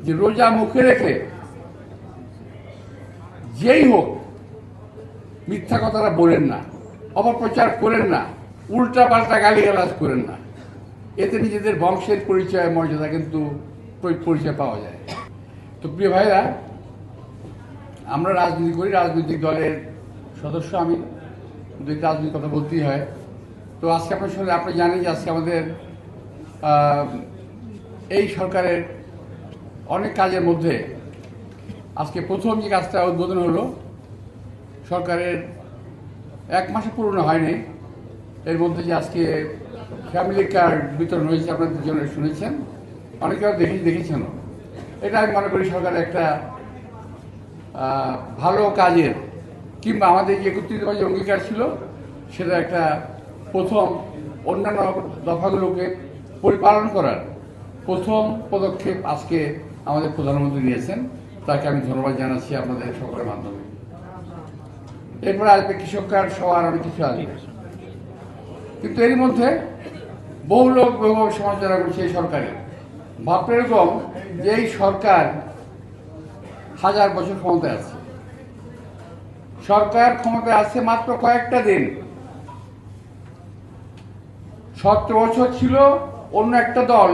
যে রোজা মুখে রেখে যেই হোক মিথ্যা কথাটা বলেন না, অপপ্রচার করেন না, উল্টা পাল্টা গালিগালাজ করেন না। এতে নিজেদের বংশের পরিচয় মর্যাদা কিন্তু পরিচয় পাওয়া যায়। তো প্রিয় ভাইরা, আমরা রাজনীতি করি, রাজনৈতিক দলের সদস্য আমি, দুইটা রাজনীতির কথা বলতেই হয়। তো আজকে আপনার সঙ্গে আপনি জানেন যে আজকে আমাদের এই সরকারের অনেক কাজের মধ্যে আজকে প্রথম যে কাজটা উদ্বোধন হলো, সরকারের 1 মাসে পুরনো হয়নি, এর মধ্যে যে আজকে ফ্যামিলি কার্ড বিতরণ হয়েছে, আপনাদের জন্য শুনেছেন, অনেকে দেখেছেন। এটা আমি মনে করি সরকারের একটা ভালো কাজের, কিংবা আমাদের যে 31 যে অঙ্গীকার ছিল সেটা একটা প্রথম অন্যান্য দফাগুলোকে পরিপালন করার প্রথম পদক্ষেপ আজকে আমাদের প্রধানমন্ত্রী নিয়েছেন। তাকে আমি ধন্যবাদ জানাচ্ছি আপনাদের সকলের মাধ্যমে। এরপরে আসবে কৃষক কার্ড সহ আর অনেক কিছু আসবে। কিন্তু এর মধ্যে বহু লোক বহুভাবে সমালোচনা করছে এই সরকারের। ভাবতে এরকম যে এই সরকার 1000 বছর ক্ষমতায় আছে, সরকার ক্ষমতায় আছে মাত্র কয়েকটা দিন। 17 বছর ছিল অন্য একটা দল।